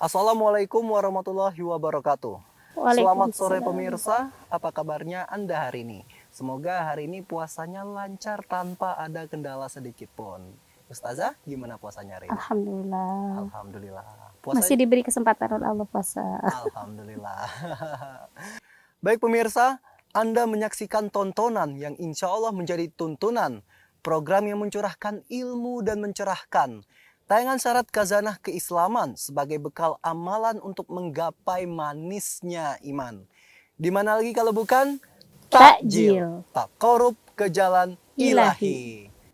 Assalamualaikum warahmatullahi wabarakatuh. Selamat sore Waalaikumsalam. pemirsa, apa kabarnya Anda hari ini? Semoga hari ini puasanya lancar tanpa ada kendala sedikit pun. Ustazah, gimana puasanya hari ini? Alhamdulillah. Alhamdulillah. Masih diberi kesempatan oleh Allah puasa. Alhamdulillah. Baik pemirsa, Anda menyaksikan tontonan yang insya Allah menjadi tuntunan. Program yang mencurahkan ilmu dan mencerahkan. Tayangan syarat khazanah keislaman sebagai bekal amalan untuk menggapai manisnya iman. Di mana lagi kalau bukan takjil, Takjil tak korup ke jalan ilahi. ilahi.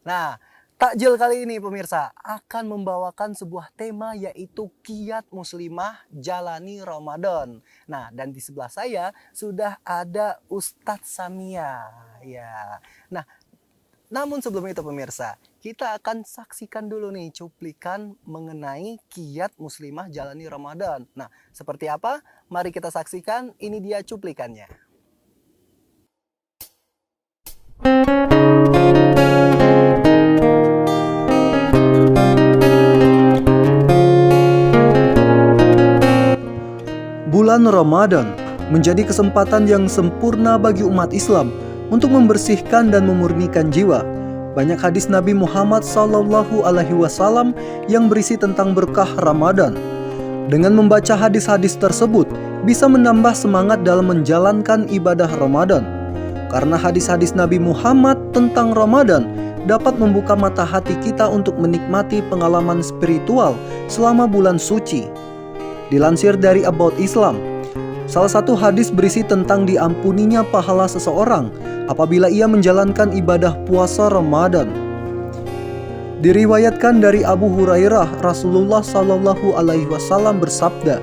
Nah, takjil kali ini pemirsa akan membawakan sebuah tema yaitu kiat muslimah jalani Ramadan. Nah, dan di sebelah saya sudah ada Ustadz Samia. Ya. Nah, namun sebelum itu pemirsa, kita akan saksikan dulu nih cuplikan mengenai kiat muslimah jalani Ramadan. Nah, seperti apa? Mari kita saksikan, ini dia cuplikannya. Bulan Ramadan menjadi kesempatan yang sempurna bagi umat Islam untuk membersihkan dan memurnikan jiwa. Banyak hadis Nabi Muhammad SAW yang berisi tentang berkah Ramadan. Dengan membaca hadis-hadis tersebut, bisa menambah semangat dalam menjalankan ibadah Ramadan. Karena hadis-hadis Nabi Muhammad tentang Ramadan dapat membuka mata hati kita untuk menikmati pengalaman spiritual selama bulan suci. Dilansir dari About Islam, salah satu hadis berisi tentang diampuninya pahala seseorang apabila ia menjalankan ibadah puasa Ramadan. Diriwayatkan dari Abu Hurairah, Rasulullah SAW bersabda,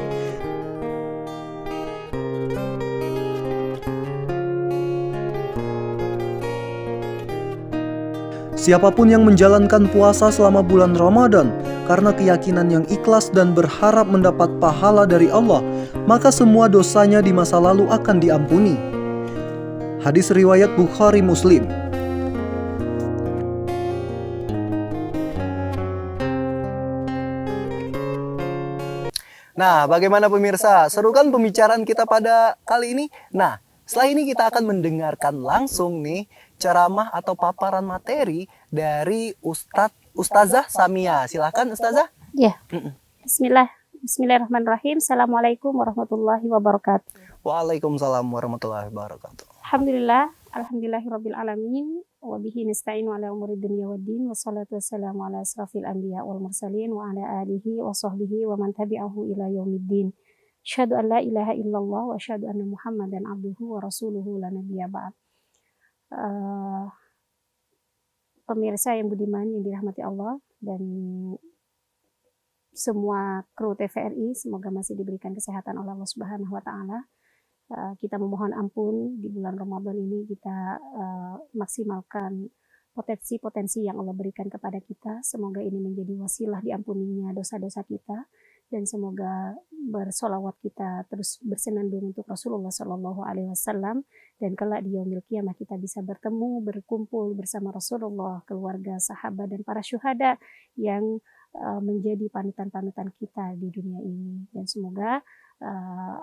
siapapun yang menjalankan puasa selama bulan Ramadan karena keyakinan yang ikhlas dan berharap mendapat pahala dari Allah, maka semua dosanya di masa lalu akan diampuni. Hadis riwayat Bukhari Muslim. Nah, bagaimana pemirsa? Seru kan pembicaraan kita pada kali ini? Nah, setelah ini kita akan mendengarkan langsung nih ceramah atau paparan materi dari Ustazah Samia. Silakan Ustazah. Ya. Bismillahirrahmanirrahim. Assalamualaikum warahmatullahi wabarakatuh. Waalaikumsalam warahmatullahi wabarakatuh. Alhamdulillahirabbil alamin wa bihi nasta'inu ala umuri dunya waddin wassalatu wassalamu ala asrafil anbiya wal mursalin wa ala alihi wa sahbihi wa man tabi'ahu ila yaumiddin. Asyhadu an la ilaha illallah wa asyhadu anna Muhammadan abduhu wa rasuluhu la nabiyya ba'd. Pemirsa yang budiman yang dirahmati Allah dan semua kru TVRI, semoga masih diberikan kesehatan oleh Allah Subhanahu wa taala. Kita memohon ampun di bulan Ramadan ini, kita maksimalkan potensi-potensi yang Allah berikan kepada kita. Semoga ini menjadi wasilah diampuninya dosa-dosa kita, dan semoga bersolawat kita terus bersenandung untuk Rasulullah SAW, dan kelak di yaumil qiyamah kita bisa bertemu, berkumpul bersama Rasulullah, keluarga, sahabat, dan para syuhada yang menjadi panutan-panutan kita di dunia ini. Dan semoga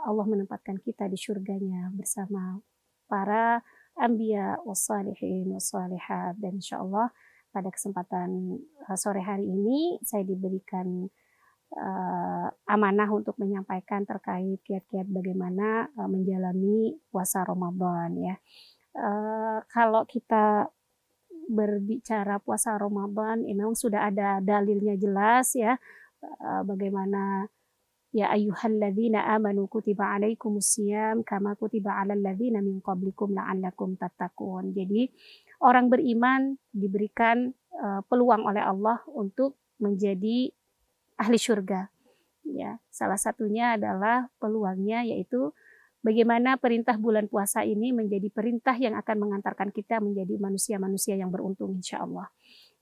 Allah menempatkan kita di surganya bersama para anbiya wassalihin wassalihat. Dan insyaallah pada kesempatan sore hari ini saya diberikan amanah untuk menyampaikan terkait kiat-kiat bagaimana menjalani puasa Ramadan ya. Kalau kita berbicara puasa Ramadan, memang sudah ada dalilnya jelas ya, bagaimana ya ayyuhalladzina amanu kutiba alaikumusiyam kama kutiba alal ladzina min qablikum la'allakum tattaqun. Jadi orang beriman diberikan peluang oleh Allah untuk menjadi ahli surga. Ya, salah satunya adalah peluangnya yaitu bagaimana perintah bulan puasa ini menjadi perintah yang akan mengantarkan kita menjadi manusia-manusia yang beruntung insyaallah.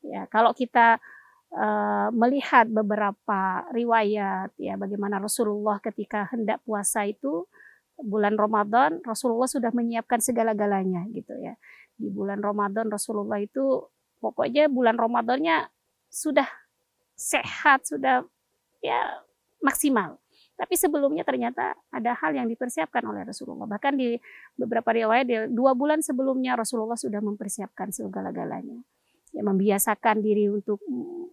Ya, kalau kita melihat beberapa riwayat ya bagaimana Rasulullah ketika hendak puasa itu bulan Ramadan, Rasulullah sudah menyiapkan segala-galanya gitu ya. Di bulan Ramadan Rasulullah itu pokoknya bulan Ramadannya sudah sehat, sudah ya maksimal. Tapi sebelumnya ternyata ada hal yang dipersiapkan oleh Rasulullah. Bahkan di beberapa riwayat, 2 bulan sebelumnya Rasulullah sudah mempersiapkan segala-galanya. Ya, membiasakan diri untuk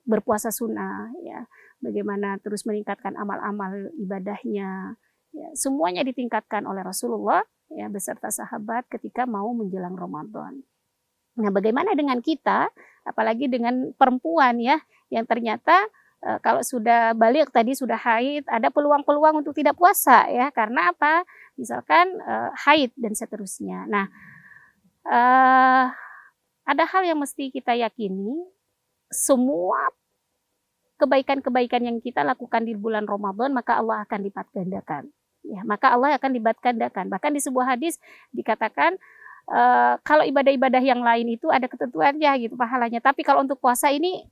berpuasa sunnah, ya, bagaimana terus meningkatkan amal-amal ibadahnya. Ya, semuanya ditingkatkan oleh Rasulullah, ya, beserta sahabat ketika mau menjelang Ramadan. Nah, bagaimana dengan kita, apalagi dengan perempuan ya, yang ternyata kalau sudah balik tadi sudah haid, ada peluang-peluang untuk tidak puasa ya, karena apa? Misalkan haid dan seterusnya. Nah, ada hal yang mesti kita yakini, semua kebaikan-kebaikan yang kita lakukan di bulan Ramadan maka Allah akan lipat gandakan. Ya, maka Allah akan lipat gandakan. Bahkan di sebuah hadis dikatakan kalau ibadah-ibadah yang lain itu ada ketentuannya gitu pahalanya, tapi kalau untuk puasa ini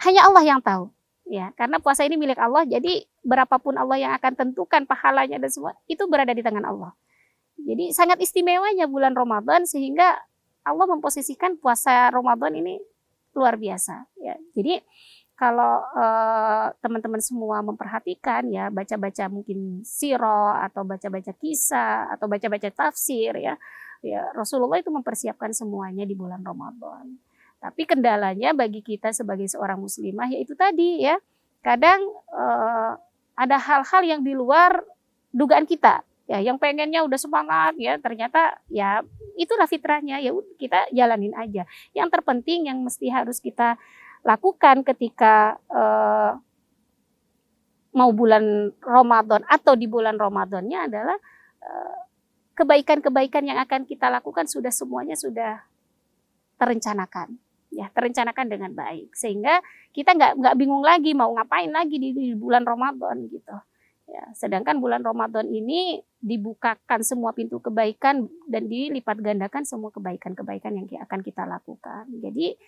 hanya Allah yang tahu. Ya, karena puasa ini milik Allah, jadi berapapun Allah yang akan tentukan pahalanya dan semua itu berada di tangan Allah. Jadi sangat istimewanya bulan Ramadan sehingga Allah memposisikan puasa Ramadan ini luar biasa. Ya, jadi kalau teman-teman semua memperhatikan ya, baca-baca mungkin sirah atau baca-baca kisah atau baca-baca tafsir ya, Rasulullah itu mempersiapkan semuanya di bulan Ramadan. Tapi kendalanya bagi kita sebagai seorang muslimah yaitu tadi ya, kadang ada hal-hal yang di luar dugaan kita ya, yang pengennya udah semangat ya, ternyata ya itulah fitrahnya, ya kita jalanin aja. Yang terpenting yang mesti harus kita lakukan ketika mau bulan Ramadan atau di bulan Ramadannya adalah kebaikan-kebaikan yang akan kita lakukan semuanya sudah terencanakan. Ya, terencanakan dengan baik sehingga kita nggak bingung lagi mau ngapain lagi di bulan Ramadan gitu. Ya, sedangkan bulan Ramadan ini dibukakan semua pintu kebaikan dan dilipat gandakan semua kebaikan-kebaikan yang akan kita lakukan. Jadi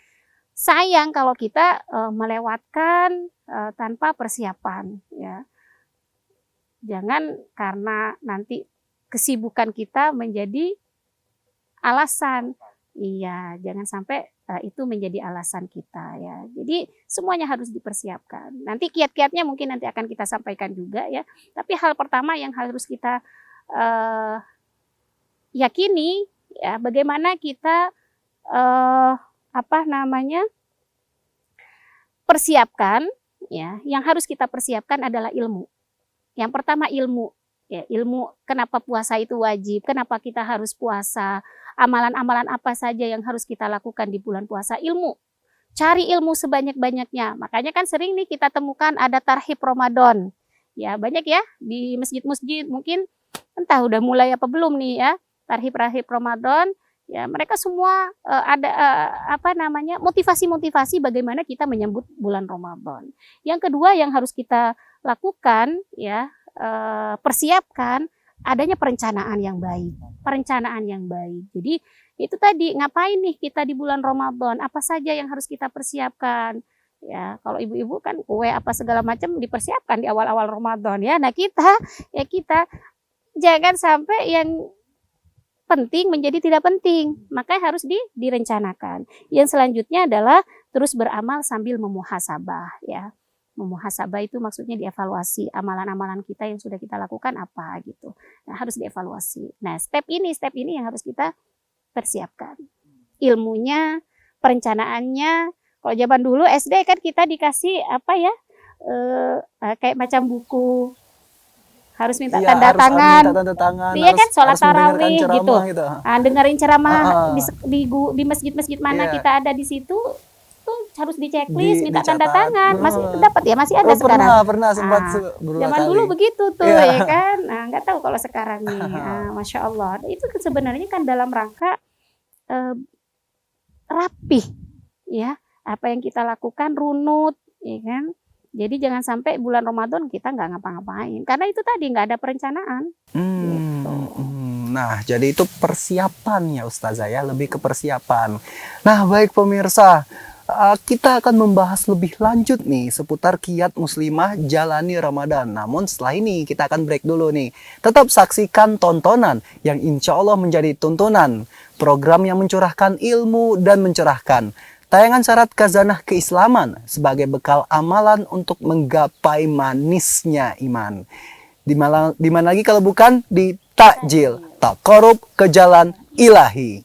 sayang kalau kita melewatkan tanpa persiapan. Ya, jangan karena nanti kesibukan kita menjadi alasan. Iya, jangan sampai itu menjadi alasan kita ya. Jadi semuanya harus dipersiapkan. Nanti kiat-kiatnya mungkin nanti akan kita sampaikan juga ya. Tapi hal pertama yang harus kita yakini ya, bagaimana kita persiapkan ya. Yang harus kita persiapkan adalah ilmu. Yang pertama ilmu. Ya, ilmu kenapa puasa itu wajib, kenapa kita harus puasa, amalan-amalan apa saja yang harus kita lakukan di bulan puasa. Ilmu, cari ilmu sebanyak-banyaknya. Makanya kan sering nih kita temukan ada tarhib Ramadan. Ya banyak ya di masjid-masjid, mungkin entah udah mulai apa belum nih ya, tarhib Ramadan. Ya mereka semua ada motivasi-motivasi bagaimana kita menyambut bulan Ramadan. Yang kedua yang harus kita lakukan ya, persiapkan adanya perencanaan yang baik. Jadi itu tadi, ngapain nih kita di bulan Ramadan, apa saja yang harus kita persiapkan ya. Kalau ibu-ibu kan kue apa segala macam dipersiapkan di awal-awal Ramadan ya. Nah kita jangan sampai yang penting menjadi tidak penting, makanya harus direncanakan. Yang selanjutnya adalah terus beramal sambil memuhasabah ya. Memuhasabah itu maksudnya dievaluasi amalan-amalan kita yang sudah kita lakukan apa gitu. Nah, harus dievaluasi. Nah, step ini yang harus kita persiapkan. Ilmunya, perencanaannya. Kalau zaman dulu SD kan kita dikasih kayak macam buku. Harus minta tanda tangan. Iya kan, sholat tarawih gitu. Dengerin ceramah di masjid-masjid mana kita ada di situ. Harus diceklis, minta tanda tangan. Masih dapat ya, masih ada sekarang. Pernah sempat zaman kali. dulu begitu tuh ya kan. Nah, nggak tahu kalau sekarang nih. Masya Allah. Itu sebenarnya kan dalam rangka rapih ya. Apa yang kita lakukan runut, ya kan. Jadi jangan sampai bulan Ramadan kita nggak ngapa-ngapain. Karena itu tadi nggak ada perencanaan. Gitu. Nah, jadi itu persiapan ya Ustazah ya, lebih ke persiapan. Nah, baik pemirsa. Kita akan membahas lebih lanjut nih seputar kiat muslimah jalani Ramadan. Namun setelah ini kita akan break dulu nih. Tetap saksikan tontonan yang insya Allah menjadi tuntunan. Program yang mencurahkan ilmu dan mencerahkan. Tayangan syarat khazanah keislaman sebagai bekal amalan untuk menggapai manisnya iman. Di mana lagi kalau bukan di takjil, taqarrub ke jalan ilahi.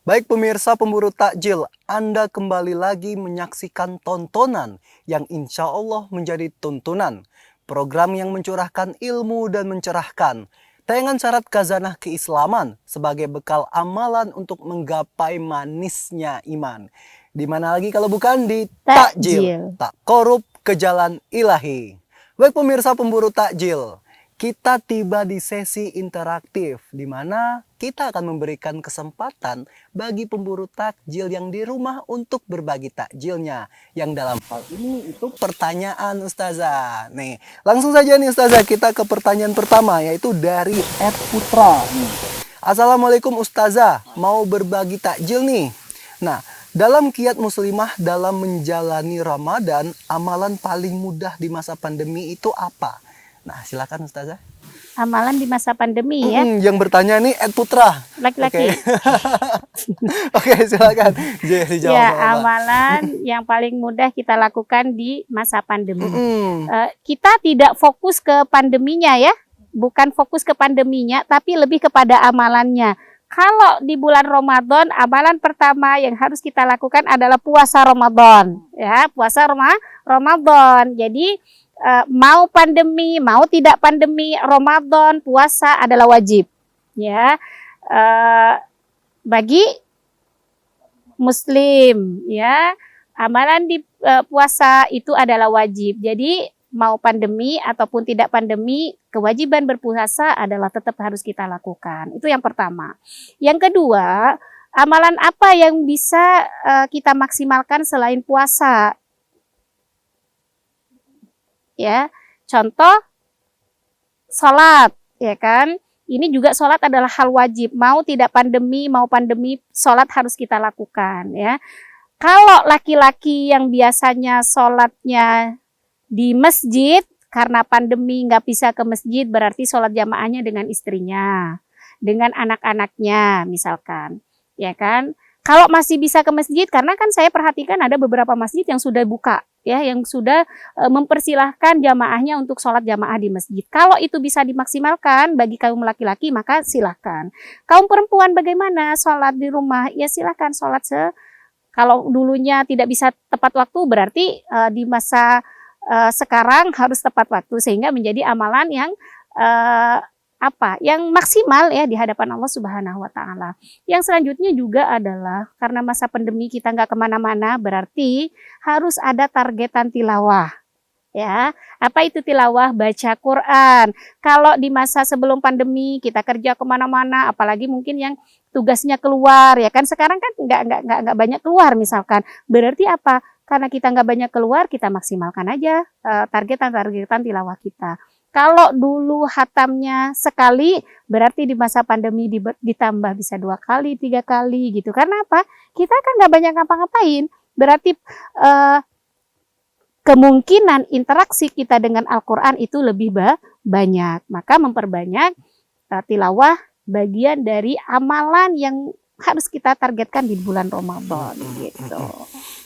Baik pemirsa pemburu takjil, Anda kembali lagi menyaksikan tontonan yang insya Allah menjadi tuntunan. Program yang mencurahkan ilmu dan mencerahkan. Tayangan syarat khazanah keislaman sebagai bekal amalan untuk menggapai manisnya iman. Di mana lagi kalau bukan di takjil, taqarrub ke jalan ilahi. Baik pemirsa pemburu takjil, kita tiba di sesi interaktif di mana kita akan memberikan kesempatan bagi pemburu takjil yang di rumah untuk berbagi takjilnya. Yang dalam hal ini itu pertanyaan Ustazah. Nih, langsung saja nih Ustazah, kita ke pertanyaan pertama yaitu dari Ed Putra. Assalamualaikum Ustazah, mau berbagi takjil nih. Nah, dalam kiat muslimah dalam menjalani Ramadan, amalan paling mudah di masa pandemi itu apa? Nah, silakan Ustazah. Amalan di masa pandemi ya. Yang bertanya nih Ed Putra. Laki-laki. Oke, silakan. Dijawab. Ya, amalan yang paling mudah kita lakukan di masa pandemi. Kita tidak fokus ke pandeminya ya. Bukan fokus ke pandeminya, tapi lebih kepada amalannya. Kalau di bulan Ramadan, amalan pertama yang harus kita lakukan adalah puasa Ramadan. Ya, puasa Ramadan. Jadi mau pandemi, mau tidak pandemi, Ramadan, puasa adalah wajib. Ya, bagi Muslim, ya, amalan di puasa itu adalah wajib. Jadi mau pandemi ataupun tidak pandemi, kewajiban berpuasa adalah tetap harus kita lakukan. Itu yang pertama. Yang kedua, amalan apa yang bisa kita maksimalkan selain puasa? Ya, contoh sholat, ya kan? Ini juga sholat adalah hal wajib. Mau tidak pandemi, mau pandemi, sholat harus kita lakukan. Ya, kalau laki-laki yang biasanya sholatnya di masjid karena pandemi nggak bisa ke masjid, berarti sholat jamaahnya dengan istrinya, dengan anak-anaknya, misalkan, ya kan? Kalau masih bisa ke masjid, karena kan saya perhatikan ada beberapa masjid yang sudah buka, ya, yang sudah mempersilahkan jamaahnya untuk sholat jamaah di masjid. Kalau itu bisa dimaksimalkan bagi kaum laki-laki, maka silahkan. Kaum perempuan bagaimana sholat di rumah? Ya silahkan sholat kalau dulunya tidak bisa tepat waktu, berarti di masa sekarang harus tepat waktu, sehingga menjadi amalan yang yang maksimal ya di hadapan Allah Subhanahu wa Ta'ala. Yang selanjutnya juga adalah karena masa pandemi kita nggak kemana-mana, berarti harus ada targetan tilawah. Ya, apa itu tilawah? Baca Quran. Kalau di masa sebelum pandemi kita kerja kemana-mana, apalagi mungkin yang tugasnya keluar, ya kan sekarang kan nggak banyak keluar misalkan. Berarti apa? Karena kita nggak banyak keluar, kita maksimalkan aja targetan tilawah kita. Kalau dulu hatamnya sekali, berarti di masa pandemi ditambah bisa 2 kali, 3 kali gitu. Karena apa? Kita kan nggak banyak ngapa-ngapain. Berarti kemungkinan interaksi kita dengan Al-Quran itu lebih banyak. Maka memperbanyak tilawah bagian dari amalan yang harus kita targetkan di bulan Ramadan gitu.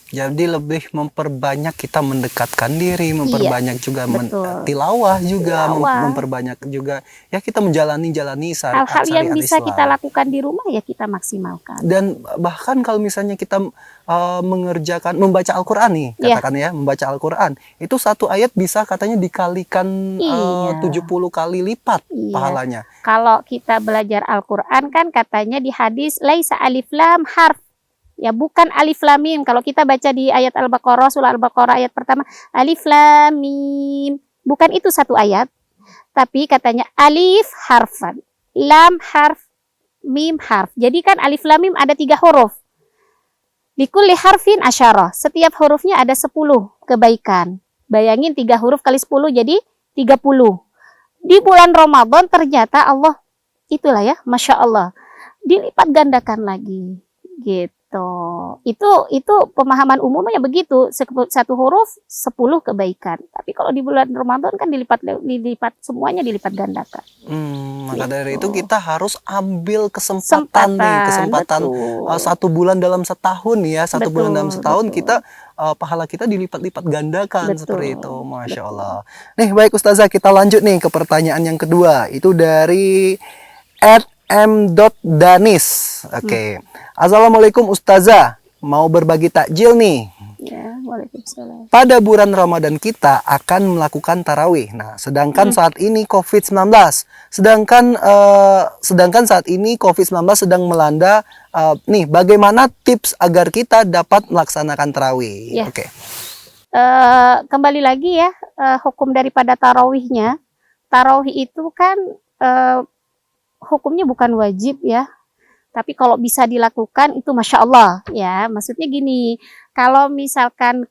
Jadi lebih memperbanyak kita mendekatkan diri, memperbanyak juga tilawah juga, memperbanyak juga ya kita menjalani hal-hal yang bisa kita lakukan di rumah ya kita maksimalkan. Dan bahkan kalau misalnya kita membaca Al-Quran nih, katakan ya, membaca Al-Quran itu satu ayat bisa katanya dikalikan 70 kali lipat pahalanya. Kalau kita belajar Al-Quran kan katanya di hadis laisa alif lam harf. Ya bukan alif lam mim. Kalau kita baca di ayat Al-Baqarah, surah Al-Baqarah ayat pertama, alif lam mim. Bukan itu satu ayat. Tapi katanya alif harfan, lam harf, mim harf. Jadi kan alif lam mim ada 3 huruf. Likulli harfin asyarah. Setiap hurufnya ada 10 kebaikan. Bayangin 3 huruf kali 10 jadi 30. Di bulan Ramadan ternyata Allah, itulah ya, Masya Allah, dilipat gandakan lagi. Gitu. Itu pemahaman umumnya begitu. Satu huruf 10 kebaikan. Tapi kalau di bulan Ramadan kan dilipat semuanya dilipat gandakan. Maka dari itu kita harus ambil kesempatan betul. 1 bulan dalam setahun ya, satu Betul, bulan dalam setahun betul. kita pahala kita dilipat-lipat gandakan Betul, seperti itu, Masya betul. Allah. Nih baik Ustazah, kita lanjut nih ke pertanyaan yang kedua. Itu dari @m.danis. Oke. Assalamualaikum Ustazah, mau berbagi takjil nih. Ya, waalaikumsalam. Pada bulan Ramadan kita akan melakukan tarawih. Nah, sedangkan saat ini COVID-19, sedangkan saat ini COVID-19 sedang melanda. Nih, bagaimana tips agar kita dapat melaksanakan tarawih? Ya. Oke. Kembali lagi ya, hukum daripada tarawihnya. Tarawih itu kan hukumnya bukan wajib ya. Tapi kalau bisa dilakukan itu Masya Allah ya. Maksudnya gini, kalau misalkan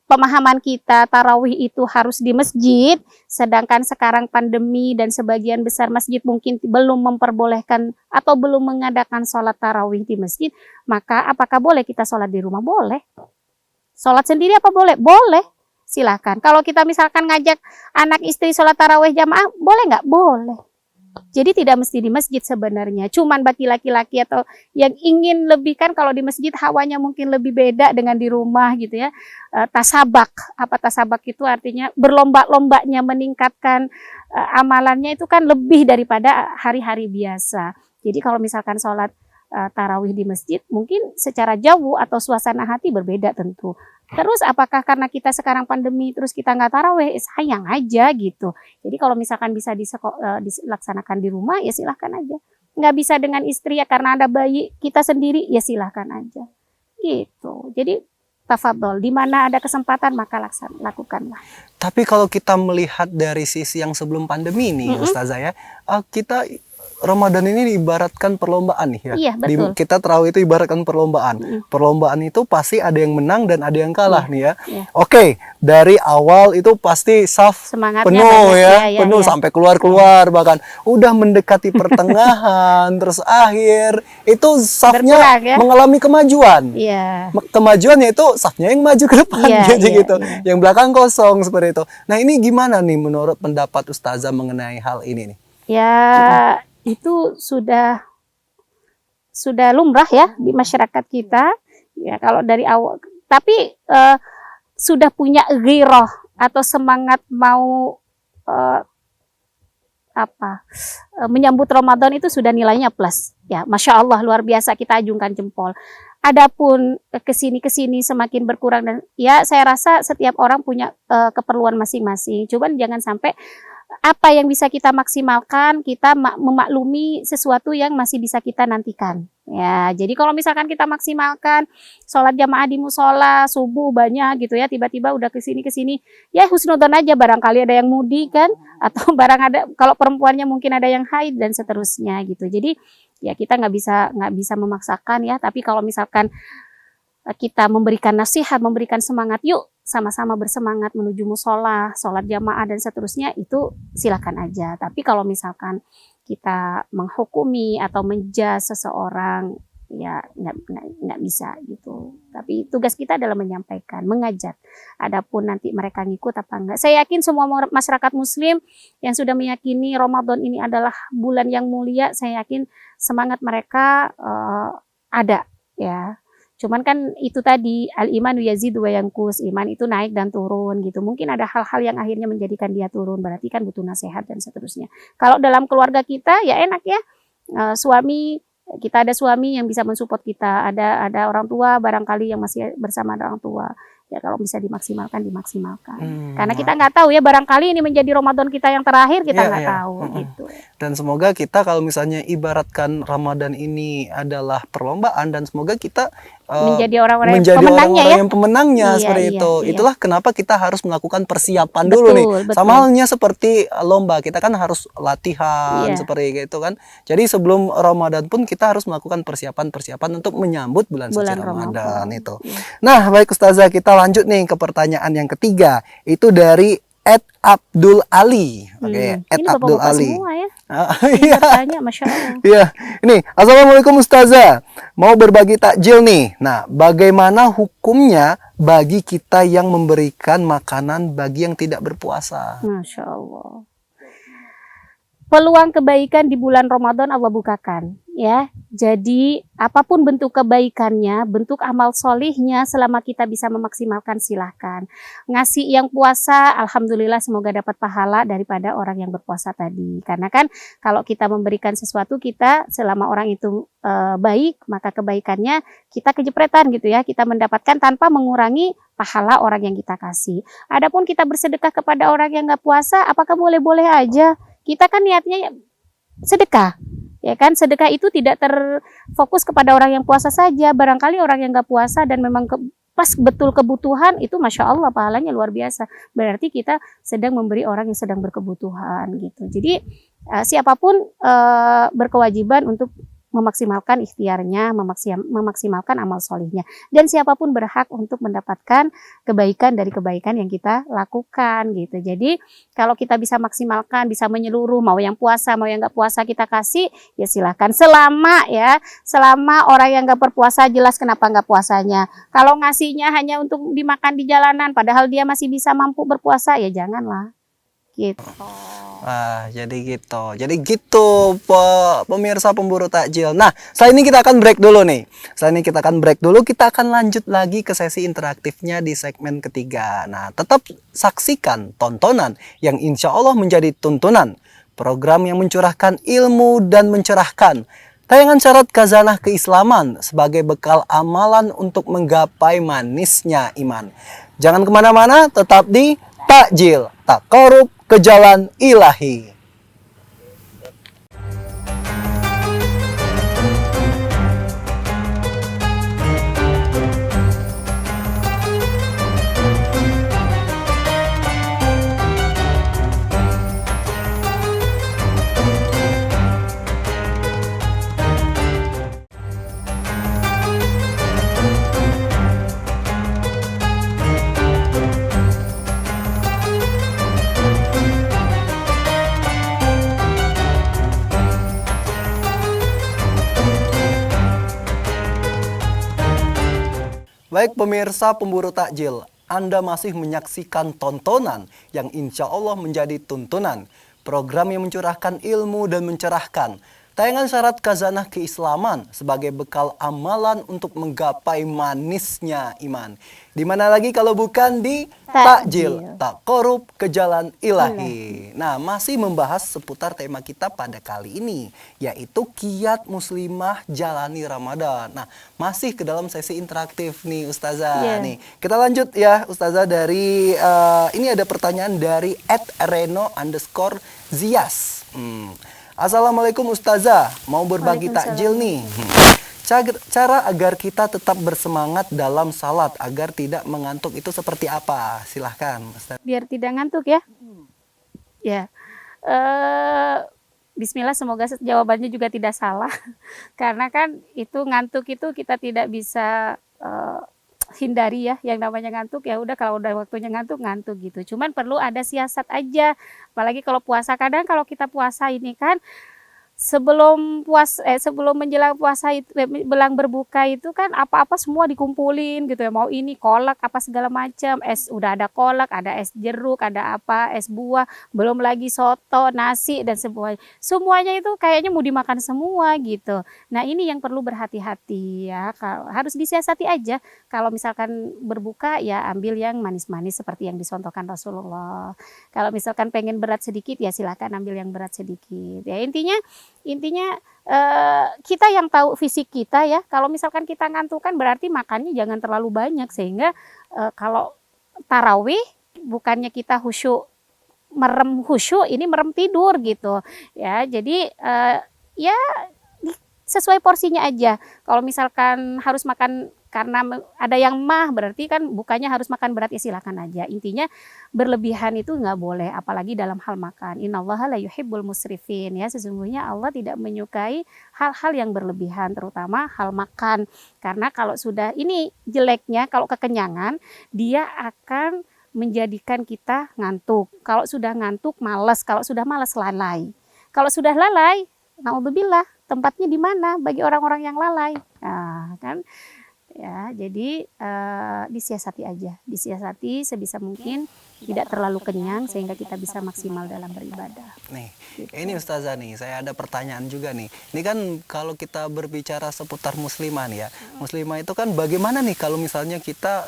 pemahaman kita tarawih itu harus di masjid, sedangkan sekarang pandemi dan sebagian besar masjid mungkin belum memperbolehkan atau belum mengadakan sholat tarawih di masjid, maka apakah boleh kita sholat di rumah? Boleh. Sholat sendiri apa boleh? Boleh. Silakan. Kalau kita misalkan ngajak anak istri sholat tarawih jamaah, boleh nggak? Boleh. Jadi tidak mesti di masjid sebenarnya. Cuman bagi laki-laki atau yang ingin lebih, kan kalau di masjid hawanya mungkin lebih beda dengan di rumah gitu ya. Tasabak. Apa tasabak itu artinya berlomba-lombanya meningkatkan amalannya itu kan lebih daripada hari-hari biasa. Jadi kalau misalkan sholat tarawih di masjid mungkin secara jauh atau suasana hati berbeda tentu. Terus apakah karena kita sekarang pandemi terus kita nggak tarawih? Sayang aja gitu. Jadi kalau misalkan bisa dilaksanakan di rumah ya silahkan aja. Nggak bisa dengan istri ya karena ada bayi kita sendiri ya silahkan aja. Gitu. Jadi tafadhol, di mana ada kesempatan maka lakukanlah. Tapi kalau kita melihat dari sisi yang sebelum pandemi nih, Ustazah ya, kita Ramadan ini diibaratkan perlombaan nih ya. Iya, betul. Kita tarawih itu ibaratkan perlombaan. Perlombaan itu pasti ada yang menang dan ada yang kalah nih ya. Oke, dari awal itu pasti saf Semangatnya penuh banyak, penuh sampai keluar bahkan udah mendekati pertengahan terus akhir itu safnya mengalami kemajuan. Iya. Kemajuan yaitu safnya yang maju ke depan gitu. Yang belakang kosong seperti itu. Nah, ini gimana nih menurut pendapat Ustazah mengenai hal ini nih? Ya, itu sudah lumrah ya di masyarakat kita ya kalau dari awal, tapi sudah punya ghirah atau semangat mau menyambut Ramadan itu sudah nilainya plus ya, Masya Allah luar biasa, kita ajungkan jempol. Adapun kesini semakin berkurang dan ya saya rasa setiap orang punya keperluan masing-masing, cuman jangan sampai apa yang bisa kita maksimalkan, kita memaklumi sesuatu yang masih bisa kita nantikan. Ya, jadi kalau misalkan kita maksimalkan sholat jamaah di musola subuh banyak gitu ya, tiba-tiba udah kesini, ya husnudzon aja, barangkali ada yang mudik kan, atau kalau perempuannya mungkin ada yang haid dan seterusnya gitu. Jadi ya kita nggak bisa memaksakan ya, tapi kalau misalkan kita memberikan nasihat, memberikan semangat, yuk sama-sama bersemangat menuju musola, sholat jamaah dan seterusnya, itu silakan aja. Tapi kalau misalkan kita menghukumi atau menjudge seseorang, ya nggak bisa gitu. Tapi tugas kita adalah menyampaikan, mengajak. Adapun nanti mereka ngikut apa enggak, saya yakin semua masyarakat Muslim yang sudah meyakini Ramadan ini adalah bulan yang mulia, saya yakin semangat mereka ada ya. Cuman kan itu tadi al-imanu yazidu wa yanqus, iman itu naik dan turun gitu. Mungkin ada hal-hal yang akhirnya menjadikan dia turun, berarti kan butuh nasihat dan seterusnya. Kalau dalam keluarga kita ya enak ya, suami kita ada suami yang bisa mensupport kita, ada orang tua barangkali yang masih bersama orang tua. Ya kalau bisa dimaksimalkan. Karena kita nggak tahu ya, barangkali ini menjadi Ramadan kita yang terakhir, kita nggak tahu gitu. Dan semoga kita kalau misalnya ibaratkan Ramadan ini adalah perlombaan, dan semoga kita Menjadi orang-orang yang menjadi pemenangnya orang-orang ya. yang pemenangnya Iya, seperti iya, itu. iya. Itulah kenapa kita harus melakukan persiapan dulu nih. Betul, Sama betul. halnya seperti lomba, kita kan harus latihan Iya. seperti itu kan. Jadi sebelum Ramadan pun kita harus melakukan persiapan-persiapan untuk menyambut bulan suci Bulan Ramadan Ramadan. itu. Iya. Nah, baik Ustazah, kita lanjut nih ke pertanyaan yang ketiga. Itu dari Ed Abdul Ali. Oke, Ed Ini Abdul bapak-bapak Ali. semua ya. Iya. Yang bertanya, Masya Allah. Iya, ini Assalamualaikum Ustazah, mau berbagi takjil nih. Nah, bagaimana hukumnya bagi kita yang memberikan makanan bagi yang tidak berpuasa? Masya Allah. Peluang kebaikan di bulan Ramadan Allah bukakan, ya. Jadi apapun bentuk kebaikannya, bentuk amal solihnya, selama kita bisa memaksimalkan silahkan. Ngasih yang puasa, alhamdulillah semoga dapat pahala daripada orang yang berpuasa tadi. Karena kan kalau kita memberikan sesuatu, kita selama orang itu baik, maka kebaikannya kita kejepretan gitu ya. Kita mendapatkan tanpa mengurangi pahala orang yang kita kasih. Adapun kita bersedekah kepada orang yang nggak puasa, apakah boleh-boleh aja? Kita kan niatnya sedekah, ya kan? Sedekah itu tidak terfokus kepada orang yang puasa saja. Barangkali orang yang nggak puasa dan memang pas betul kebutuhan, itu Masya Allah pahalanya luar biasa. Berarti kita sedang memberi orang yang sedang berkebutuhan gitu. Jadi siapapun berkewajiban untuk memaksimalkan ikhtiarnya, memaksimalkan amal solihnya. Dan siapapun berhak untuk mendapatkan kebaikan dari kebaikan yang kita lakukan gitu. Jadi kalau kita bisa maksimalkan, bisa menyeluruh, mau yang puasa, mau yang nggak puasa kita kasih, ya silahkan. Selama orang yang nggak berpuasa jelas kenapa nggak puasanya. Kalau ngasihnya hanya untuk dimakan di jalanan, padahal dia masih bisa mampu berpuasa, ya janganlah. Gitu. Jadi gitu pemirsa pemburu takjil. Nah, setelah ini kita akan break dulu nih. Kita akan lanjut lagi ke sesi interaktifnya di segmen ketiga. Nah, tetap saksikan tontonan yang insya Allah menjadi tuntunan. Program yang mencurahkan ilmu dan mencerahkan. Tayangan syarat khazanah keislaman sebagai bekal amalan untuk menggapai manisnya iman. Jangan kemana-mana, tetap di Takjil, Taqarrub ke Jalan Ilahi. Baik pemirsa pemburu takjil, Anda masih menyaksikan tontonan yang insya Allah menjadi tuntunan. Program yang mencurahkan ilmu dan mencerahkan. Tayangan syarat khazanah keislaman sebagai bekal amalan untuk menggapai manisnya iman. Di mana lagi kalau bukan di Takjil, Taqarrub ke Jalan Ilahi. Nah, masih membahas seputar tema kita pada kali ini, yaitu kiat muslimah jalani Ramadan. Nah, masih ke dalam sesi interaktif nih Ustazah. Nih, kita lanjut ya Ustazah dari ini ada pertanyaan dari @reno_zias. Assalamualaikum Ustazah, mau berbagi takjil nih. Cara agar kita tetap bersemangat dalam salat agar tidak mengantuk itu seperti apa? Silahkan Ustazah. Biar tidak ngantuk ya. Ya. Bismillah, semoga jawabannya juga tidak salah. Karena kan itu ngantuk itu kita tidak bisa hindari ya, yang namanya ngantuk ya udah, kalau udah waktunya ngantuk gitu. Cuman perlu ada siasat aja, apalagi kalau puasa. Kadang kalau kita puasa ini kan sebelum menjelang puasa itu, belang berbuka itu kan apa-apa semua dikumpulin gitu ya, mau ini kolak apa segala macam, udah ada kolak, ada es jeruk, ada apa, es buah, belum lagi soto, nasi dan semuanya itu kayaknya mau dimakan semua gitu. Nah, ini yang perlu berhati-hati ya, harus disiasati aja. Kalau misalkan berbuka ya ambil yang manis-manis seperti yang disontohkan Rasulullah. Kalau misalkan pengen berat sedikit ya silakan ambil yang berat sedikit. Ya intinya kita yang tahu fisik kita ya. Kalau misalkan kita ngantuk kan berarti makannya jangan terlalu banyak, sehingga kalau tarawih bukannya kita khusyuk merem khusyuk, ini merem tidur gitu ya. Jadi ya sesuai porsinya aja. Kalau misalkan harus makan karena ada yang mah, berarti kan bukannya harus makan berat, ya silakan aja. Intinya berlebihan itu nggak boleh, apalagi dalam hal makan. Innallaha la yuhibbul musrifin, ya sesungguhnya Allah tidak menyukai hal-hal yang berlebihan, terutama hal makan. Karena kalau sudah ini jeleknya, kalau kekenyangan dia akan menjadikan kita ngantuk. Kalau sudah ngantuk malas, kalau sudah malas lalai. Kalau sudah lalai, naudzubillah, tempatnya di mana bagi orang-orang yang lalai. Nah, kan ya, jadi disiasati aja, disiasati sebisa mungkin tidak terlalu kenyang sehingga kita bisa maksimal dalam beribadah. Nih, Gitu. ini Ustazah nih, saya ada pertanyaan juga nih. Ini kan kalau kita berbicara seputar muslimah nih ya, muslimah itu kan bagaimana nih kalau misalnya kita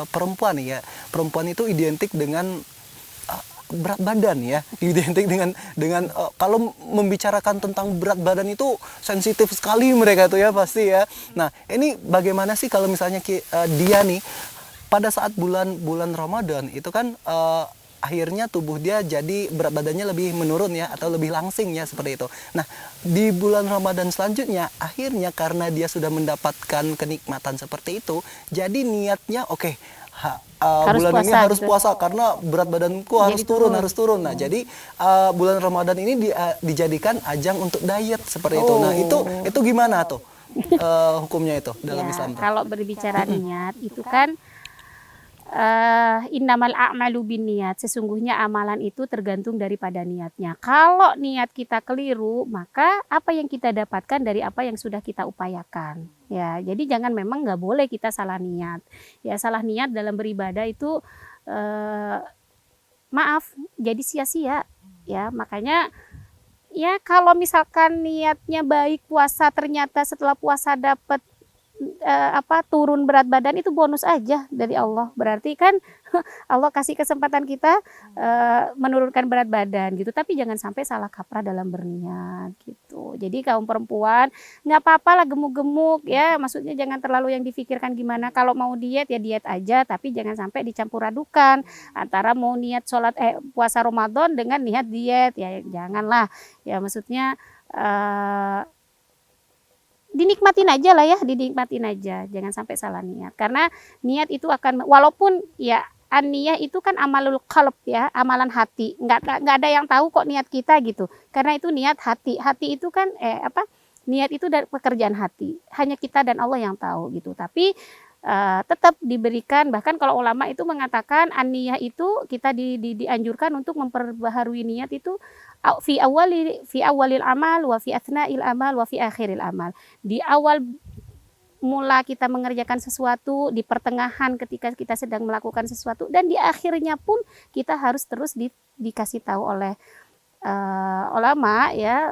perempuan nih ya, perempuan itu identik dengan berat badan ya, identik dengan kalau membicarakan tentang berat badan itu sensitif sekali mereka tuh ya pasti ya. Nah, ini bagaimana sih kalau misalnya dia nih pada saat bulan Ramadan itu kan akhirnya tubuh dia jadi berat badannya lebih menurun ya, atau lebih langsing ya, seperti itu. Nah, di bulan Ramadan selanjutnya akhirnya karena dia sudah mendapatkan kenikmatan seperti itu, jadi niatnya oke, bulan ini puasa harus gitu. puasa karena berat badanku harus Jadi turun, turun. harus turun. Nah, jadi bulan Ramadan ini dijadikan ajang untuk diet seperti itu. Nah, itu gimana tuh hukumnya itu dalam Ya, Islam tuh? kalau berbicara niat itu kan innamal a'malu binniyat, sesungguhnya amalan itu tergantung daripada niatnya. Kalau niat kita keliru, maka apa yang kita dapatkan dari apa yang sudah kita upayakan. Ya, jadi jangan, memang nggak boleh kita salah niat. Ya, salah niat dalam beribadah itu maaf, jadi sia-sia. Ya, makanya ya kalau misalkan niatnya baik puasa, ternyata setelah puasa dapat turun berat badan, itu bonus aja dari Allah. Berarti kan Allah kasih kesempatan kita menurunkan berat badan gitu. Tapi jangan sampai salah kaprah dalam berniat gitu. Jadi kaum perempuan nggak apa-apa lah gemuk-gemuk ya. Maksudnya jangan terlalu yang difikirkan gimana. Kalau mau diet ya diet aja, tapi jangan sampai dicampur adukan antara mau niat puasa Ramadan dengan niat diet. Ya janganlah. Ya maksudnya dinikmatin aja lah ya, dinikmatin aja, jangan sampai salah niat. Karena niat itu akan, walaupun ya an-niyah itu kan amalul qalb ya, amalan hati. Nggak ada yang tahu kok niat kita gitu. Karena itu niat hati. Hati itu kan niat itu dari pekerjaan hati. Hanya kita dan Allah yang tahu gitu. Tapi tetap diberikan, bahkan kalau ulama itu mengatakan an-niyah itu kita dianjurkan untuk memperbaharui niat itu fi awalil amal wa fi athna'il amal wa fi akhiril amal. Di awal mula kita mengerjakan sesuatu, di pertengahan ketika kita sedang melakukan sesuatu, dan di akhirnya pun kita harus terus dikasih tahu oleh ulama ya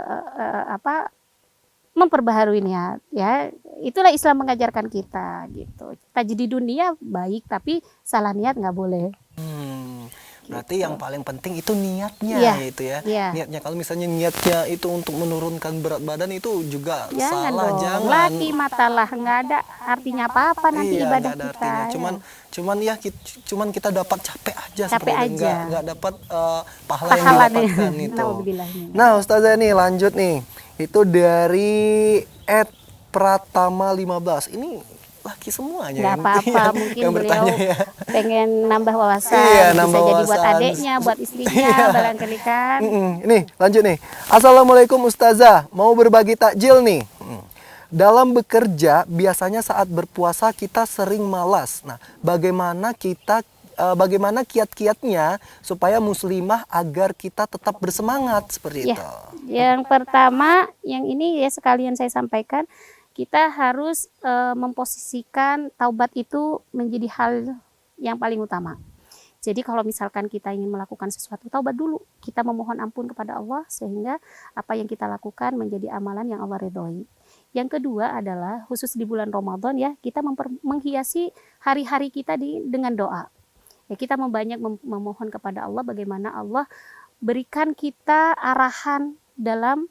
memperbaharui niat ya. Itulah Islam mengajarkan kita gitu. Tajdi dunia baik, tapi salah niat nggak boleh. Berarti yang paling penting itu niatnya itu ya. Niatnya, kalau misalnya niatnya itu untuk menurunkan berat badan itu juga salah, dong. jangan. Laki matalah, nggak ada artinya apa-apa nanti ibadah ada kita. artinya. Cuman kita dapat capek aja, Capek aja. Nggak dapat pahala yang didapatkan itu. Nah, Ustazah nih lanjut nih. Itu dari @pratama15. Ini laki semuanya. Nggak apa-apa, mungkin yang beliau ya. pengen nambah wawasan, Iya, bisa nambah jadi wawasan. buat adeknya, buat istrinya, barangkali kan. Nih, lanjut nih. Assalamualaikum Ustazah, mau berbagi takjil nih. Dalam bekerja, biasanya saat berpuasa kita sering malas. Nah, bagaimana kiat-kiatnya supaya muslimah agar kita tetap bersemangat seperti itu? Yang pertama, yang ini ya sekalian saya sampaikan, kita harus memposisikan taubat itu menjadi hal yang paling utama. Jadi kalau misalkan kita ingin melakukan sesuatu, taubat dulu. Kita memohon ampun kepada Allah sehingga apa yang kita lakukan menjadi amalan yang Allah ridhoi. Yang kedua adalah khusus di bulan Ramadan ya, kita menghiasi hari-hari kita dengan doa. Ya, kita membanyak memohon kepada Allah bagaimana Allah berikan kita arahan dalam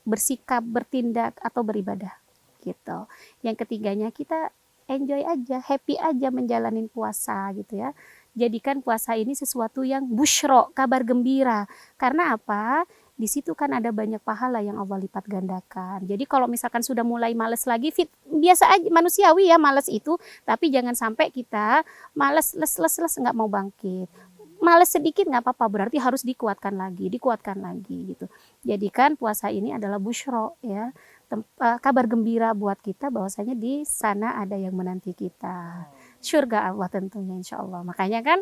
bersikap, bertindak atau beribadah gitu. Yang ketiganya kita enjoy aja, happy aja menjalani puasa gitu ya. jadikan puasa ini sesuatu yang busyro, kabar gembira. Karena apa? Di situ kan ada banyak pahala yang Allah lipat gandakan. Jadi kalau misalkan sudah mulai males lagi, biasa aja, manusiawi ya males itu, tapi jangan sampai kita males, les nggak mau bangkit. Males sedikit nggak apa-apa, berarti harus dikuatkan lagi gitu. Jadikan puasa ini adalah busyro ya, kabar gembira buat kita bahwasanya di sana ada yang menanti kita. Surga Allah tentunya insya Allah. Makanya kan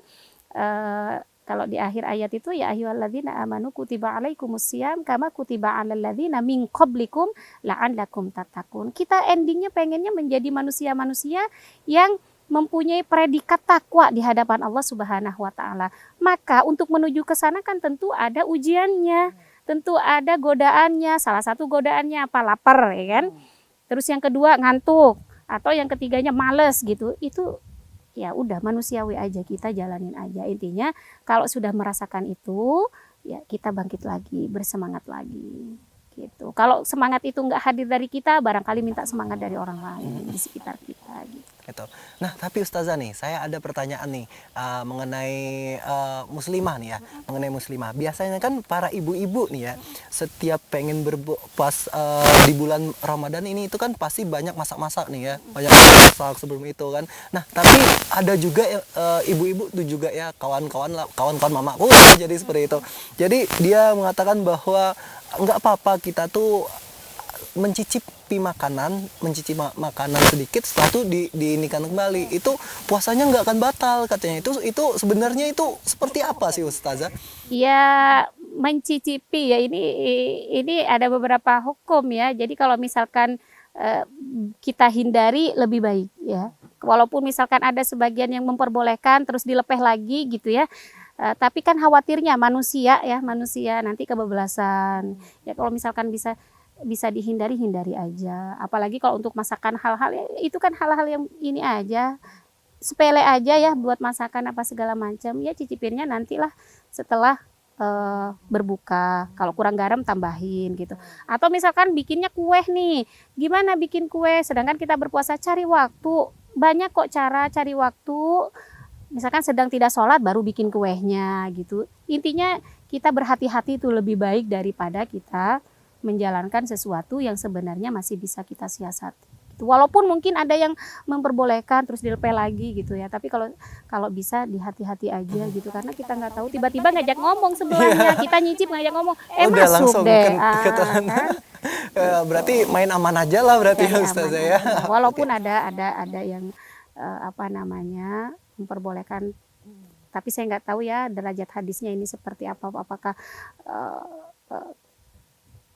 kalau di akhir ayat itu ya ayyuhalladzina amanu kutiba alaikumusiyam kama kutiba alal ladzina min qablikum la'allakum tattaqun. Kita endingnya pengennya menjadi manusia-manusia yang mempunyai predikat takwa di hadapan Allah Subhanahu wa taala. Maka untuk menuju ke sana kan tentu ada ujiannya, tentu ada godaannya. Salah satu godaannya apa? Lapar ya kan. Terus yang kedua ngantuk atau yang ketiganya males gitu. Itu ya udah manusiawi aja, kita jalanin aja. Intinya kalau sudah merasakan itu ya kita bangkit lagi, bersemangat lagi gitu. Kalau semangat itu nggak hadir dari kita, barangkali minta semangat dari orang lain di sekitar kita gitu. Nah tapi Ustazah nih, saya ada pertanyaan nih mengenai muslimah nih ya, mengenai muslimah. Biasanya kan para ibu-ibu nih ya, setiap pengen berpuas di bulan Ramadan ini itu kan pasti banyak masak-masak nih ya, banyak masak sebelum itu kan. Nah tapi ada juga ibu-ibu tuh juga ya, kawan-kawan mamaku jadi seperti itu. Jadi dia mengatakan bahwa nggak apa-apa kita tuh mencicipi makanan sedikit, setelah itu diinikan kembali, itu puasanya nggak akan batal katanya. Itu sebenarnya itu seperti apa sih Ustazah? Ya mencicipi ya, ini ada beberapa hukum ya. Jadi kalau misalkan kita hindari lebih baik ya. Walaupun misalkan ada sebagian yang memperbolehkan terus dilepeh lagi gitu ya. Tapi kan khawatirnya manusia nanti kebablasan. Ya kalau misalkan bisa dihindari aja. Apalagi kalau untuk masakan hal-hal itu kan hal-hal yang ini aja, sepele aja ya buat masakan apa segala macam. Ya cicipinnya nantilah setelah berbuka. Kalau kurang garam tambahin gitu. Atau misalkan bikinnya kue nih. Gimana bikin kue sedangkan kita berpuasa? Cari waktu. Banyak kok cara cari waktu. Misalkan sedang tidak sholat baru bikin kuehnya gitu. Intinya kita berhati-hati itu lebih baik daripada kita menjalankan sesuatu yang sebenarnya masih bisa kita siasati. Walaupun mungkin ada yang memperbolehkan terus dilepeh lagi gitu ya, tapi kalau bisa dihati-hati aja gitu, karena kita nggak tahu tiba-tiba ngajak ngomong sebelahnya, kita nyicip ngajak ngomong, masuk deh. Kan? Berarti main aman aja lah berarti ya Ustazah ya. Walaupun ada yang memperbolehkan, tapi saya nggak tahu ya derajat hadisnya ini seperti apa, apakah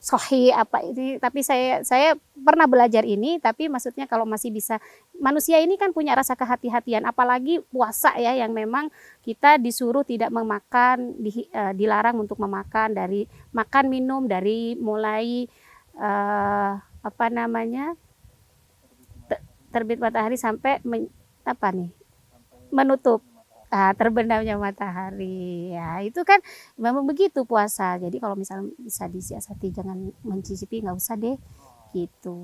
sahih apa ini, tapi saya pernah belajar ini, tapi maksudnya kalau masih bisa, manusia ini kan punya rasa kehati-hatian, apalagi puasa ya yang memang kita disuruh tidak memakan, dilarang untuk memakan, dari makan minum dari mulai terbit matahari sampai menutup. Terbenamnya matahari ya, itu kan memang begitu puasa. Jadi kalau misalnya bisa disiasati, jangan mencicipi, nggak usah deh gitu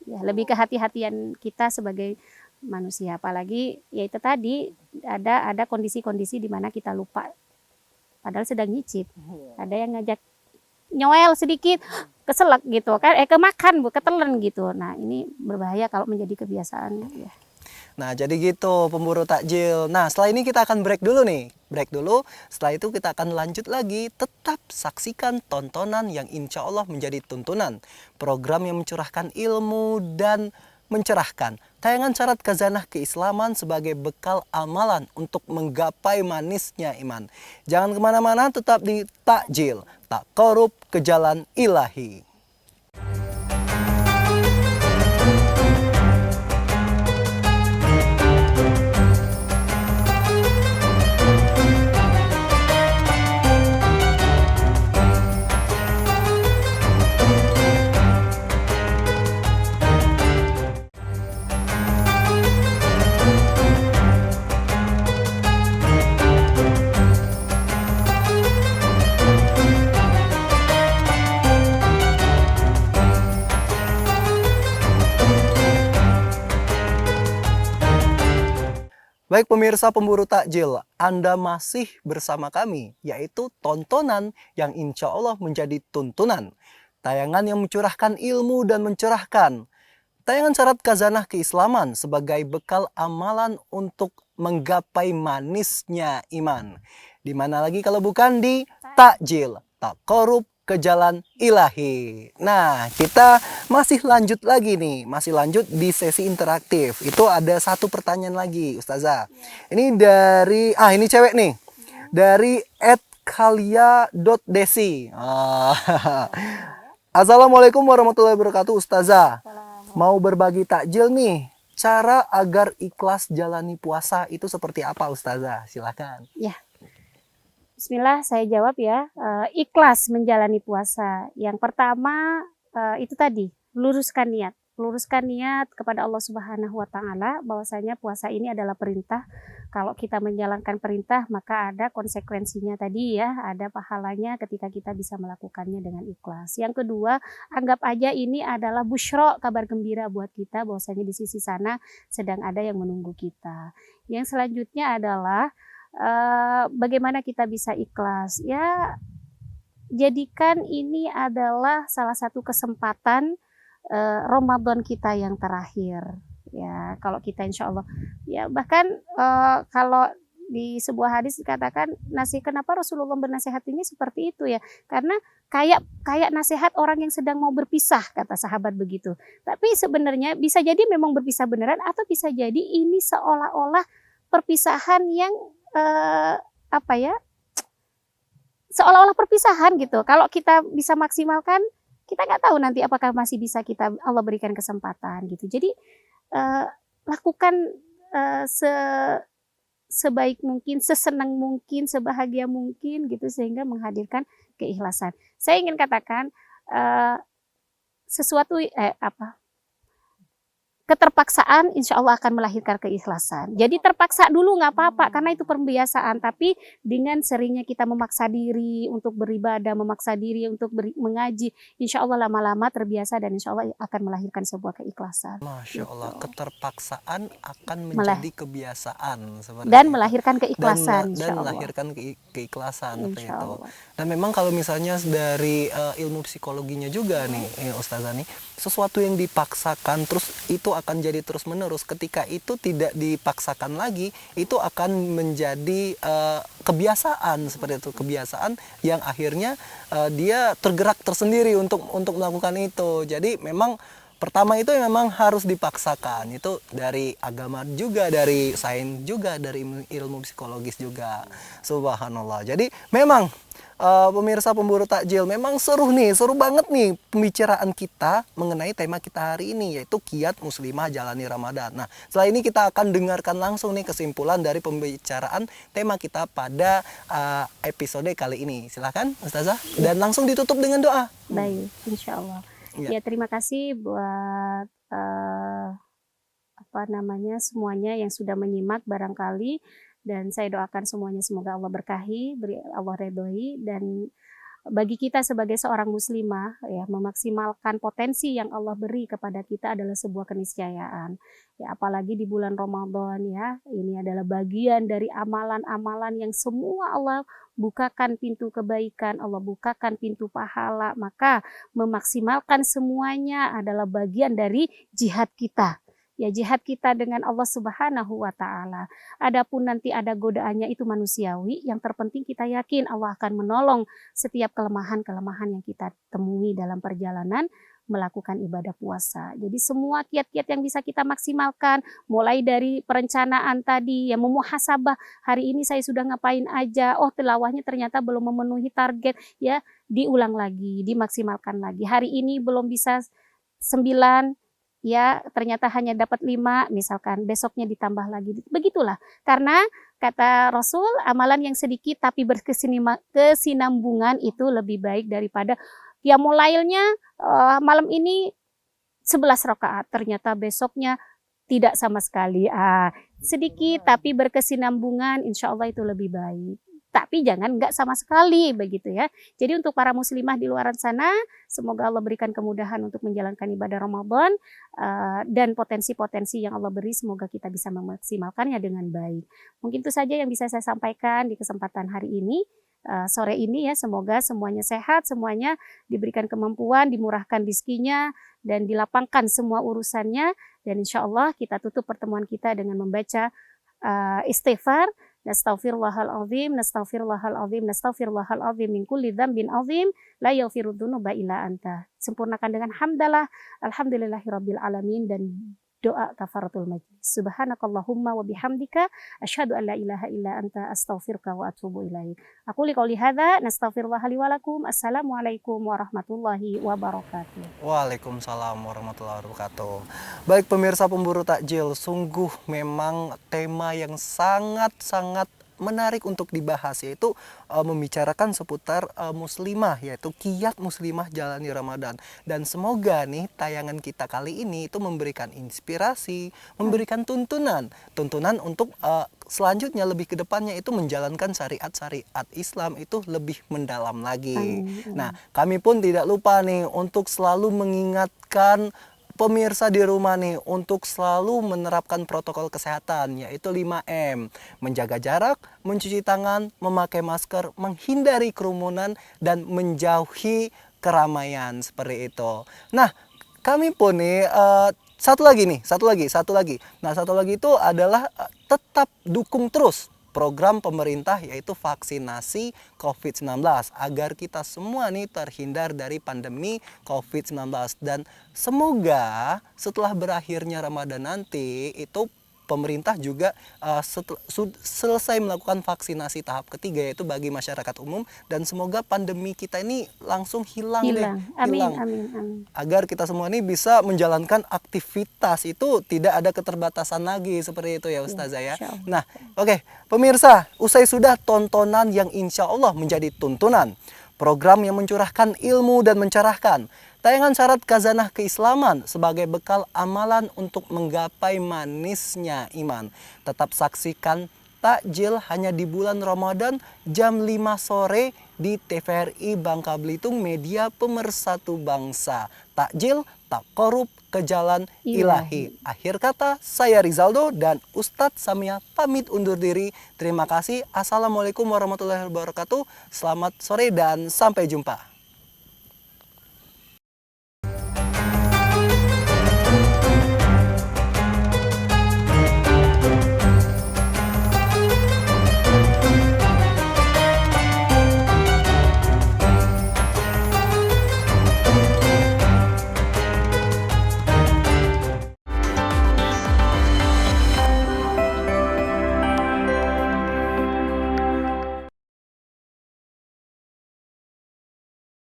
ya. Lebih kehati-hatian kita sebagai manusia, apalagi ya itu tadi ada kondisi-kondisi di mana kita lupa padahal sedang nyicip. Ada yang ngajak nyoel sedikit keselak gitu kan, kemakan ketelan gitu. Nah ini berbahaya kalau menjadi kebiasaan ya. Nah jadi gitu pemburu takjil. Nah setelah ini kita akan break dulu nih. Break dulu, setelah itu kita akan lanjut lagi. Tetap saksikan tontonan yang insya Allah menjadi tuntunan. Program yang mencurahkan ilmu dan mencerahkan. Tayangan syarat khazanah keislaman sebagai bekal amalan untuk menggapai manisnya iman. Jangan kemana-mana, tetap di takjil. Tak korup ke jalan ilahi. Baik pemirsa pemburu takjil, Anda masih bersama kami, yaitu tontonan yang insya Allah menjadi tuntunan. Tayangan yang mencurahkan ilmu dan mencerahkan. Tayangan syarat khazanah keislaman sebagai bekal amalan untuk menggapai manisnya iman. Di mana lagi kalau bukan di takjil, tak korup ke jalan ilahi. Nah, kita masih lanjut lagi nih, masih lanjut di sesi interaktif. Itu ada satu pertanyaan lagi, Ustazah. Ini dari, ini cewek nih, dari @kalia.desi. Assalamualaikum warahmatullahi wabarakatuh, Ustazah. Mau berbagi takjil nih, cara agar ikhlas jalani puasa itu seperti apa, Ustazah? Silakan. Ya, Bismillah, saya jawab ya. Ikhlas menjalani puasa. Yang pertama itu tadi, luruskan niat. Luruskan niat kepada Allah Subhanahu wa Ta'ala bahwasanya puasa ini adalah perintah. Kalau kita menjalankan perintah, maka ada konsekuensinya tadi ya, ada pahalanya ketika kita bisa melakukannya dengan ikhlas. Yang kedua, anggap aja ini adalah busyra, kabar gembira buat kita bahwasanya di sisi sana sedang ada yang menunggu kita. Yang selanjutnya adalah bagaimana kita bisa ikhlas ya, jadikan ini adalah salah satu kesempatan Ramadan kita yang terakhir ya. Kalau kita insya Allah ya, bahkan kalau di sebuah hadis dikatakan kenapa Rasulullah bernasihatinya seperti itu ya, karena kayak nasihat orang yang sedang mau berpisah, kata sahabat begitu. Tapi sebenarnya bisa jadi memang berpisah beneran, atau bisa jadi ini seolah-olah perpisahan yang seolah-olah perpisahan gitu. Kalau kita bisa maksimalkan, kita nggak tahu nanti apakah masih bisa kita Allah berikan kesempatan gitu. Jadi lakukan sebaik mungkin, sesenang mungkin, sebahagia mungkin gitu, sehingga menghadirkan keikhlasan. Saya ingin katakan keterpaksaan insya Allah akan melahirkan keikhlasan. Jadi terpaksa dulu nggak apa-apa, karena itu pembiasaan. Tapi dengan seringnya kita memaksa diri untuk beribadah, memaksa diri untuk mengaji, insya Allah lama-lama terbiasa dan insya Allah akan melahirkan sebuah keikhlasan. Masya Allah, keterpaksaan akan menjadi kebiasaan dan melahirkan keikhlasan. Dan melahirkan keikhlasan seperti itu. Dan memang kalau misalnya dari ilmu psikologinya juga nih, Ustazah nih, sesuatu yang dipaksakan terus itu akan jadi terus menerus. Ketika itu tidak dipaksakan lagi, itu akan menjadi kebiasaan seperti itu, kebiasaan yang akhirnya dia tergerak tersendiri untuk melakukan itu. Jadi memang pertama itu memang harus dipaksakan. Itu dari agama juga, dari sains juga, dari ilmu psikologis juga. Subhanallah. Jadi memang pemirsa pemburu takjil, memang seru banget nih pembicaraan kita mengenai tema kita hari ini, yaitu kiat muslimah jalani Ramadan. Nah, setelah ini kita akan dengarkan langsung nih kesimpulan dari pembicaraan tema kita pada episode kali ini. Silakan Ustazah, dan langsung ditutup dengan doa. Baik, insya Allah. Ya, terima kasih buat semuanya yang sudah menyimak barangkali. Dan saya doakan semuanya semoga Allah berkahi, Allah redhoi, dan bagi kita sebagai seorang muslimah ya, memaksimalkan potensi yang Allah beri kepada kita adalah sebuah keniscayaan. Ya, apalagi di bulan Ramadan ya, ini adalah bagian dari amalan-amalan yang semua Allah bukakan pintu kebaikan, Allah bukakan pintu pahala, maka memaksimalkan semuanya adalah bagian dari jihad kita. Ya, jihad kita dengan Allah Subhanahu wa Ta'ala. Adapun nanti ada godaannya itu manusiawi, yang terpenting kita yakin Allah akan menolong setiap kelemahan-kelemahan yang kita temui dalam perjalanan melakukan ibadah puasa. Jadi semua kiat-kiat yang bisa kita maksimalkan, mulai dari perencanaan tadi, ya, memuhasabah, hari ini saya sudah ngapain aja, tilawahnya ternyata belum memenuhi target, ya diulang lagi, dimaksimalkan lagi. Hari ini belum bisa 9, ya ternyata hanya dapat 5, misalkan besoknya ditambah lagi. Begitulah, karena kata Rasul, amalan yang sedikit tapi berkesinambungan itu lebih baik daripada qiyamul lailnya malam ini 11 rakaat, ternyata besoknya tidak sama sekali. Sedikit tapi berkesinambungan, insya Allah itu lebih baik. tapi jangan nggak sama sekali begitu ya. Jadi untuk para muslimah di luar sana, semoga Allah berikan kemudahan untuk menjalankan ibadah Ramadan, dan potensi-potensi yang Allah beri semoga kita bisa memaksimalkannya dengan baik. Mungkin itu saja yang bisa saya sampaikan di kesempatan hari ini, sore ini ya. Semoga semuanya sehat, semuanya diberikan kemampuan, dimurahkan rizkinya, dan dilapangkan semua urusannya. Dan insya Allah kita tutup pertemuan kita dengan membaca istighfar. Nastaghfirullahalazim, nastaghfirullahalazim, nastaghfirullahalazim min kulli dzambin azim, la yaghfiru dzunuba illa anta. Sempurnakan dengan hamdalah, alhamdulillahirabbil alamin, dan doa kafaratul majlis. Subhanakallahumma wa bihamdika asyhadu an la ilaha illa anta astaghfiruka wa atubu ilaik. Aku qouli hadza nastaghfirullah li wa lakum. Assalamualaikum warahmatullahi wabarakatuh. Waalaikumsalam warahmatullahi wabarakatuh. Baik pemirsa pemburu takjil, sungguh memang tema yang sangat-sangat menarik untuk dibahas, yaitu membicarakan seputar muslimah, yaitu kiat muslimah jalani Ramadan. Dan semoga nih tayangan kita kali ini itu memberikan inspirasi, memberikan tuntunan untuk selanjutnya lebih ke depannya itu menjalankan syariat-syariat Islam itu lebih mendalam lagi. Nah, kami pun tidak lupa nih untuk selalu mengingatkan pemirsa di rumah nih untuk selalu menerapkan protokol kesehatan, yaitu 5M. Menjaga jarak, mencuci tangan, memakai masker, menghindari kerumunan, dan menjauhi keramaian seperti itu. Nah, kami pun nih satu lagi. Nah, satu lagi itu adalah tetap dukung terus program pemerintah, yaitu vaksinasi COVID-19, agar kita semua nih terhindar dari pandemi COVID-19. Dan semoga setelah berakhirnya Ramadan nanti itu pemerintah juga selesai melakukan vaksinasi tahap ketiga, yaitu bagi masyarakat umum, dan semoga pandemi kita ini langsung hilang. Amin. Agar kita semua ini bisa menjalankan aktivitas itu tidak ada keterbatasan lagi seperti itu ya Ustazah ya. Nah, oke, pemirsa, usai sudah tontonan yang insya Allah menjadi tuntunan, program yang mencurahkan ilmu dan mencerahkan, tayangan syarat khazanah keislaman sebagai bekal amalan untuk menggapai manisnya iman. Tetap saksikan takjil hanya di bulan Ramadan jam 5 sore di TVRI Bangka Belitung, media pemersatu bangsa. Takjil tak korup ke jalan ilahi. Akhir kata, saya Rizaldo dan Ustadz Samia pamit undur diri. Terima kasih. Assalamualaikum warahmatullahi wabarakatuh. Selamat sore dan sampai jumpa.